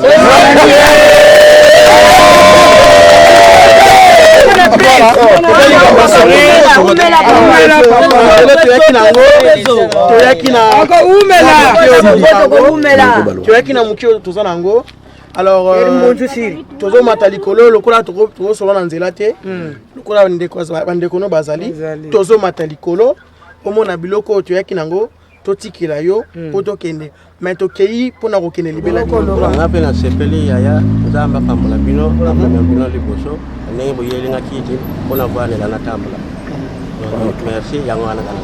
Alors, tozo matalikolo lokola tozo solo na nzela te lokola bandeko no bazali tozo matalikolo omona biloko toyaki nango totikila yo po tokende mais tokei pona kokende libela nga pe na sepeli yaya nzamba kambola bino na bino liboso ndenge boyelinga kiti pona kwanela na tambula merci yango wana kana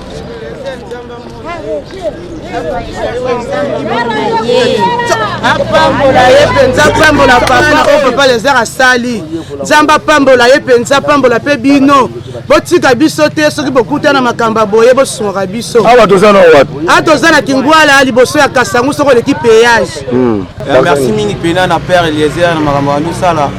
pambola ye penza pambola papa o papa les airs asali nzamba pambola ye penza pambola pe bino botika biso te soki bokutana makamba boye bosunga biso awa tozana wapi atozana kingwala liboso ya kasangu soko leki péage merci mingi pena na père Eliezer na makambo ya misala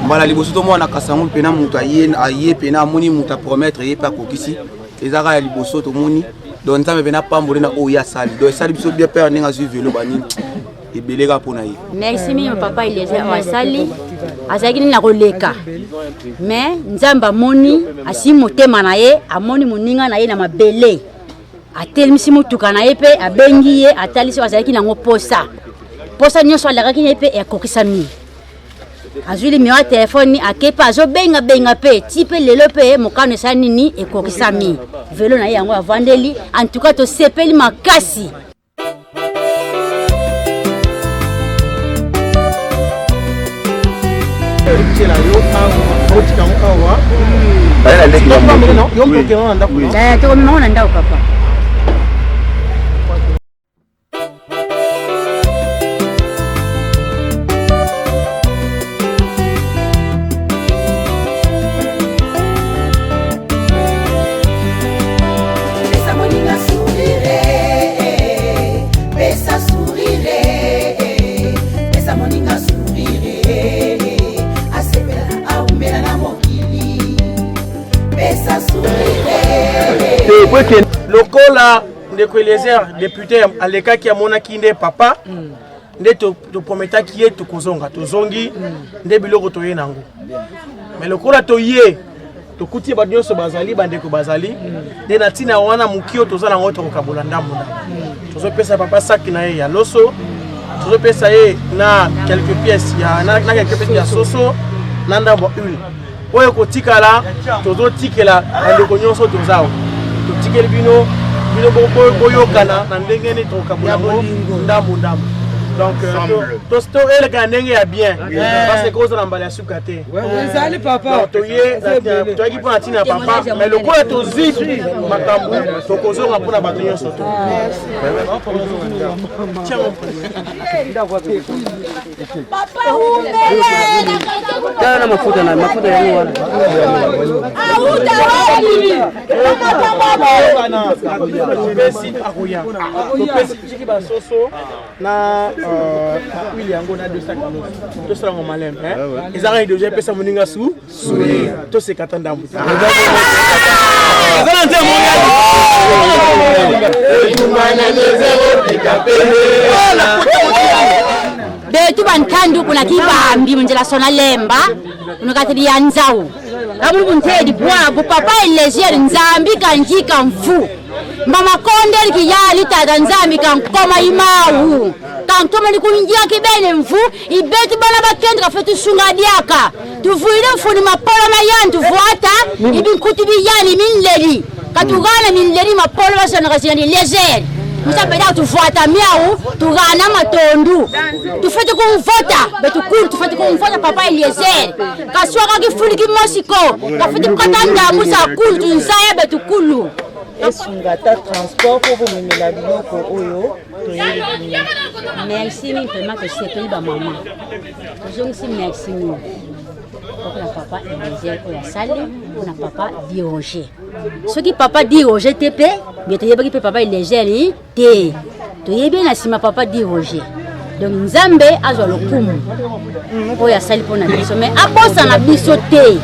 mbala liboso tomona kasango pena mutu aye pena amoni mutu apromettre ye pa kokisi ezaka ya liboso tomoni donc nzambe pena pambole na oyo asali donc esali biso bien père ndenge azwi velo banini ebeleka mpona ye. Merci mingi papa Eliezer asali azalaki nini na koleka mais nzambe amoni asi motema na ye amoni moninga na ye na mabele atelemisi motuka na ye mpe abengi ye atalisi azalaki nango posa nyonso alakaki na ye mpe ekokisami azwi limero ya telefone akepe azobenga mpe ti mpe lelo mpe mokano esala nini ekokisami velo na ye yango avandeli en tout cas tosepeli makasi. Tokomema na ndako papa. Lokola ndeko Eliezer député alekaki amonaki nde papa nde toprometaki ye tokozonga tozongi nde biloko toye nango mais lokola toye tokuti ba nyonso bazali bandeko bazali nde na ntina wana mokio toza nango tokokabola ndambo tozopesa papa saki na ye ya loso tozopesa ye na quelques pièces ya soso na ndambo huile oyo kotikala tozotikela bandeko nyonso tozawa totikeli bino boyokana na ndenge nini tokabola ndambo donc tosto eleka ndenge ya bien parce que koza na mbala ya suka te ezali papa toye toyaki mpona ntina ya papa mais lokola tozi makambo tokozonga mpona bato nyonso to tala na mafuta yangu wana topesi tiki basoso na huile yango na 200 tosalango malem ezaka idéologie epesa moninga su tosekata ndambu betu bantandu kuna kibambi munjela sona lemba unokatili ya nzau kamuli buntedi bwago papa Eliezer nzambi kanjika mfu mama konde likiyali tata nzambi kankoma imawu kantoma likulinjia kibene mfu ibetu bana bakende kafetu sunga diaka tuvuile mfuni mapolo mayantu vuata ibinkuti biyani minleri katugana minleri mapolo basana kasiyani Eliezer musapeda tuvuata miawu tugana matondu tufete kumvota betukulu tufete kumvota papa Eliezer kaswaka kifuli kimosiko kafete katanda musa kulu tunzaya betukulu esungata transport pour vous mener la biloko oyo merci ni vraiment que c'est pays ba maman aujourd'hui merci ni pour la papa Eliezer oya sali pour la papa di Roger ce qui papa di Roger tepe mais te yebaki papa Eliezer te to yebi na sima papa di Roger donc nzambe azwa lokumu oya sali pour na biso mais abosa na biso te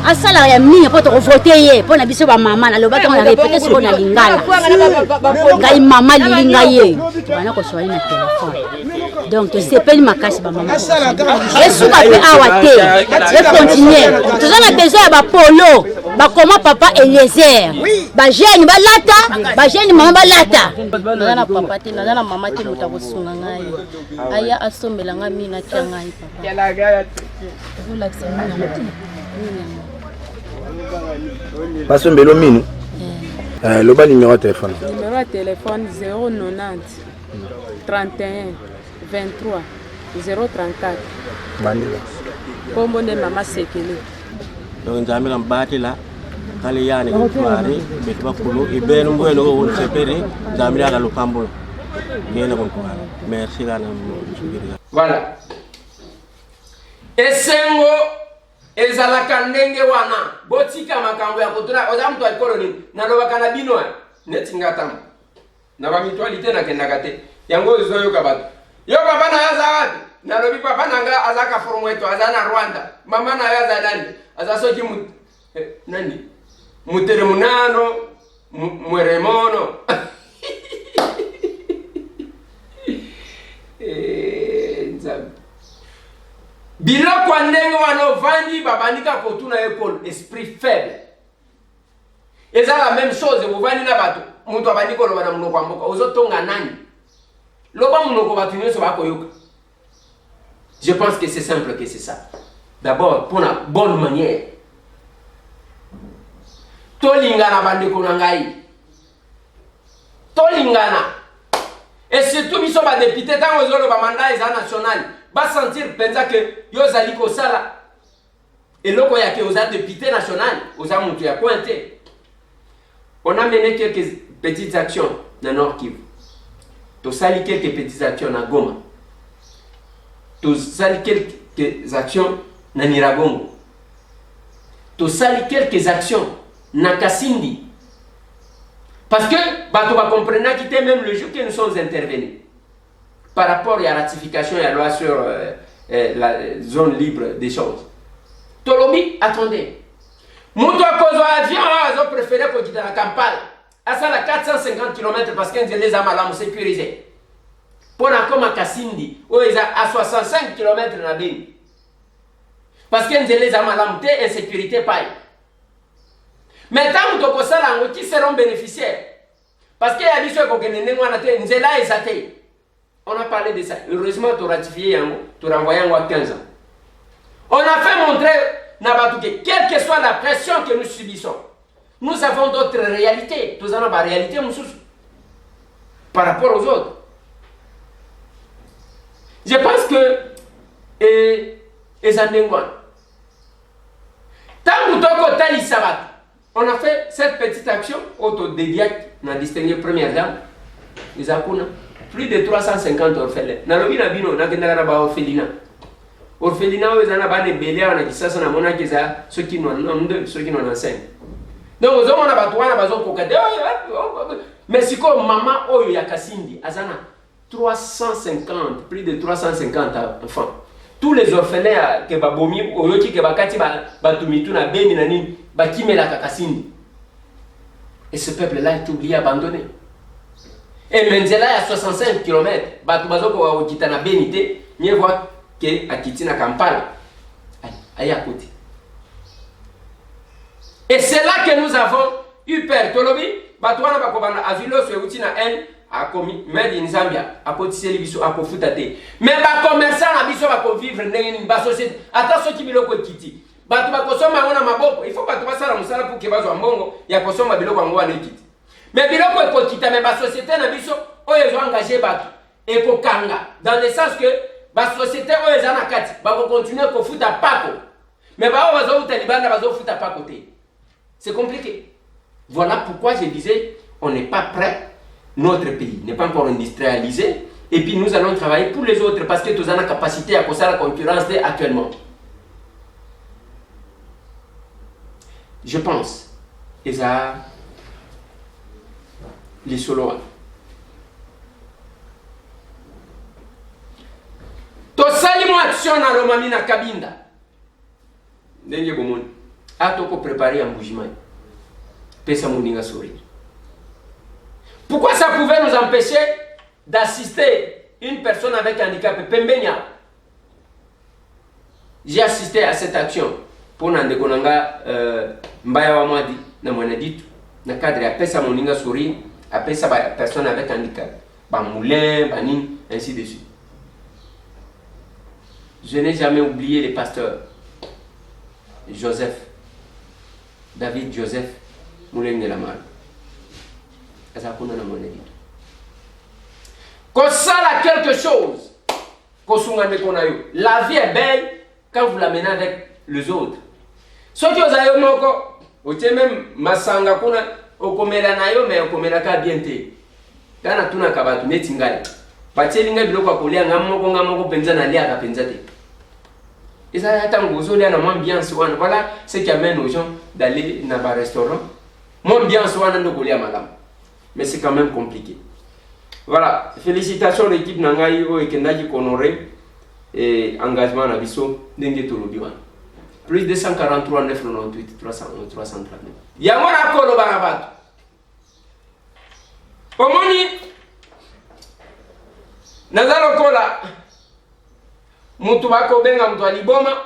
asala ya mingi po to voter ye po na biso ba mama na lobaka na répéter ce qu'on a lingala ngai mama lilinga ye bana ko swali na téléphone donc to sepeli makasi ba mama esuka pe awate et continuer tozana besoin ya ba polo ba koma papa Eliezer ba jeune ba lata ba jeune mama ba lata na papa te na mama te muta ko sunga ngai aya asombela ngami na tyangai papa basombelo minu loba numéro de téléphone 090 31 23 034 bandila kombo nde mama sekele donc nzambe na batela kale yani kwari betwa kulo ibelo mbwelo ko won sepere nzambe ala lupambulo ngene kon kwari merci kana voilà esengo ezalaka ndenge wana botika makambo ya kotuna oza mtu alikolo nini nalobaka na bino netinga na ba mutualité na kendaka te yango ezoyoka bato yo papa na yaza wapi nalobi papa nanga azaka forumweto azana Rwanda mama na yo azanani azasoki nani mutere munano mweremono biloko ndenge wana ovandi babandika kotuna ekole esprit faible eza la même chose bovandi na bato mutu abandi koloba na munoko mboka ozotonga nani loba munoko bato nyonso bakoyoka. Je pense que c'est simple que c'est ça. D'abord pour la bonne manière tolingana bandeko na ngai tolingana et surtout biso ba député tant ozolo ba mandat eza national ba sentir penza que yo zali ko sala et loko ya ke oza député national oza mutu ya pointé. On a mené quelques petites actions dans Nord Kivu. To sali quelques petites actions na Goma. To sali quelques actions na Niragongo. To sali quelques actions na Kasindi. Parce que bato va comprendre qu'il était même le jour que nous sommes intervenus par rapport à la ratification et à la loi sur la zone libre des choses. Tolobi, attendez. Mouto a cause avion, ils ont préféré pour quitter la Kampala. À ça, la 450 km parce qu'ils les ont mal sécurisés. Pour encore à Kasindi, où ils ont à 65 km na Beni. Parce qu'ils les ont mal insécurité paille. Maintenant, qui seront bénéficiaires. Parce qu'il y a des choses qui on a parlé de ça. Heureusement, tu as ratifié, tu as renvoyé à 15 ans. On a fait montrer, quelle que soit la pression que nous subissons, nous avons d'autres réalités. Nous avons des réalités par rapport aux autres. Je pense que on a fait cette petite action autodédiate dans la distinguée première dame. Les Akuna. Plus de 350 orphelins. Nalobi na bino na kenda ba orphelinat. Orphelinat où ils en a des béliers on a dit ça na mona keza ceux qui n'ont enseignent. Donc aux hommes on a batouana bazo kokade. Mais si comme maman oyo ya Kasindi azana 350 plus de 350 enfants. Tous les orphelins que babomi oyoki ke bakati batumitu na beni na nini bakimela Kasindi. Et ce peuple là est oublié, abandonné. Et Menzela à 65 km, Batubazoko wa Okita na Benite, mieux voir que à Kitina Kampala. Aïe à côté. Et c'est là que nous avons eu peur. Tolobi, Batouana Bakobana, Azulo, Sueutina N, a commis, Made in Zambia, a cotisé les bisous, a kofutate. Mais les commerçants, a biso, a vivre dans une société. Attention qui biloko kiti. Batouba kosoma wana maboko, il faut Batouba sala musala pour que bazo ambongo, ya kosoma biloko angwa ne kiti. Mais biloko ekokita mais ba société na biso oyo ezo engagé bato ekokanga dans le sens que ba société oyo eza na kati ba ko continuer ko futa pako mais ba oyo bazo futa libanda bazo futa pako te. C'est compliqué. Voilà pourquoi je disais on n'est pas prêt, notre pays n'est pas encore industrialisé et puis nous allons travailler pour les autres parce que tous ont la capacité à causer la concurrence actuellement. Je pense et ça les solo. To salimo action na Romami na Kabinda. Ndenge bomoni. Atoko préparer un bougement. Pesa moninga sourire. Pourquoi ça pouvait nous empêcher d'assister une personne avec handicap Pembenya? J'ai assisté à cette action pour Nandekonanga Mbaya Wamadi na Mwanaditu na cadre ya pesa moninga sourire. Après ça, personne avec handicap, moulin, banine, ainsi de suite. Je n'ai jamais oublié les pasteurs. Joseph, David Joseph, Moulin de la Malle. Quand ça a quelque chose, la vie est belle quand vous la menez avec les autres. Ceux qui ont même Masanga kuna okomela nayo mais okomela ka bien te kana tuna kabatu neti ngai pachelinga biloko akolia ngamoko penza na lia ka penza te eza hata ngozo lia na ambiance wana. Voilà ce qui amène aux gens d'aller dans un restaurant mon ambiance wana ndo kolia madame mais c'est quand même compliqué. Voilà, félicitations l'équipe nangai o ekendaki honorer et engagement na biso ndenge tolobi wana plus 243 998 311 339 yango na koloba na bato omoni naza lokola mutu bakobenga mutu aliboma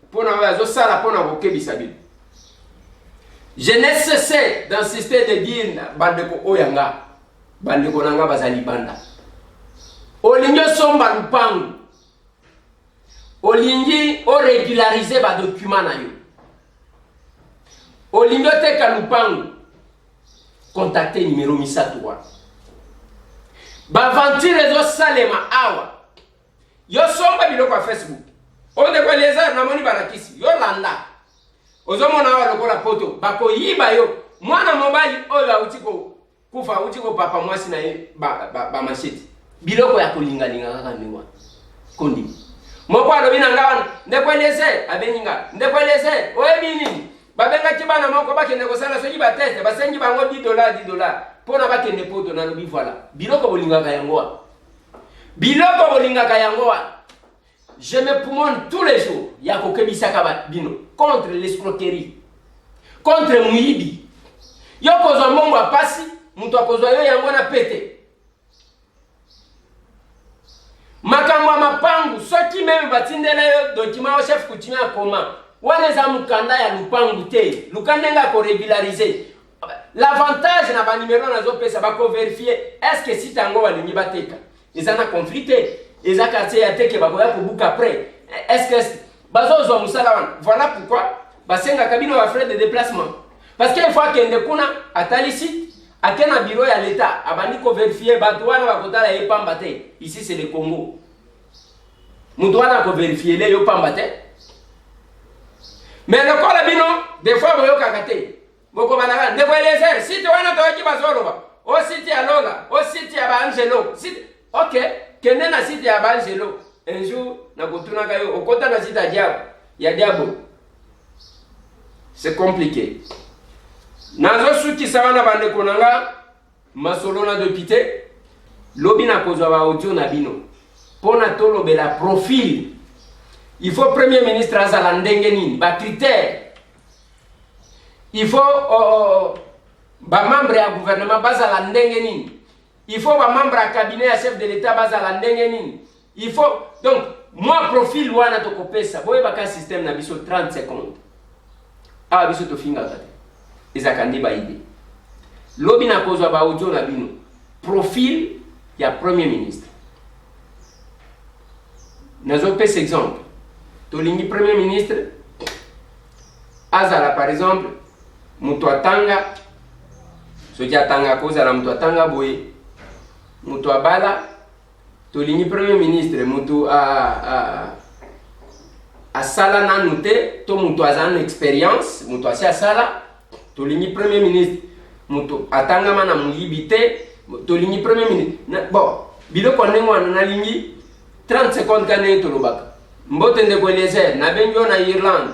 mpona oyo azosala mpona kokebisa bino. Je n'ai cessé d'insister de dire bandeko oyanga bandeko nanga bazali banda olingi osomba lupangu olingi orégularize badokuma na yo olingi oteka lupangu contacte numéro misatu wana baventure ezosalema awa yo somba biloko ya Facebook ondeko Eliezer namoni balakisi yo landa ozomona awa lokola poto bakoyiba yo mwana mobali oyo auti kufa auti papa mwasi na ye bamasheti biloko ya kolingalinga kaka ndiwa kondi moko alobi na nga wana ndeko Eliezer abeninga ndeko Eliezer oyebi nini babengaki bana moko bakende kosala soki bateste basengi bango $10 mpona bakende poto nalobi voilà biloko bolingaka yango wana biloko bolingaka yango wana. Je me poumonne tous les jours ya kokebisaka bino contre l'escroquerie contre muibi yo kozwa mbongo apasi mutu akozwa yo yango na pete makambo mapangu soki meme batindela yo document au chef coutumier akoma wana eza mukanda ya lupangu te lukanda nga ko régulariser l'avantage na ba numéro nazo pesa bako vérifier est-ce que si tango balingi bateka eza na conflit te eza quartier ya teke bakoya kobuka après est-ce que bazozwa musala wana voilà pourquoi basenga kabino ba frais de déplacement parce qu'il faut kende kuna atali site akena bureau ya l'état abandi ko vérifier bato wana bakotala ye pamba te ici c'est le Congo mutu wana ko vérifier le yo pamba te mais lokola bino des fois boyoka kate boko banaka ndeko Eliezer site wana toki bazoloba o site ya Lola o site ya ba Angelo site OK kende na site ya ba Angelo un jour na kotuna kayo okota na site ya diabo c'est compliqué nazo suki sawana bande konanga masolo na député lobi na kozwa ba audio na bino pona tolobela profil il faut premier ministre azala ndenge nini ba critère il faut ba membre ya gouvernement bazala ndenge nini il faut ba membre ya cabinet ya chef de l'état bazala ndenge nini il faut donc moi profil wana tokopesa boye baka système na biso 30 secondes a biso to finga kate ezakandi ba idée lobi na kozwa ba audio na bino profil ya premier ministre nazo pesa exemple tolingi premier ministre azala par exemple mutu atanga soki atanga kozala mutu atanga boye mutu abala tolingi premier ministre mutu asala nanu te to mutu azana expérience mutu asi asala tolingi premier ministre mutu atangama na muyibi te tolingi premier ministre bon biloko ndenge wana nalingi 30 secondes kane tolobaka mbote ndeko Eliezer na bengi yo na Irlande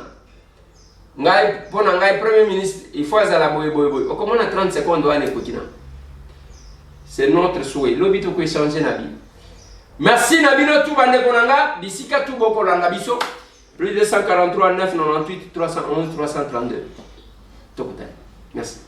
ngai pona ngai premier ministre il faut azala boye okomona 30 secondes wana ekotina c'est notre souhait lobi to ko échanger na bino merci na bino tout bandeko nanga bisika tout bokolanda biso plus de 143 998 311 332 tokota merci.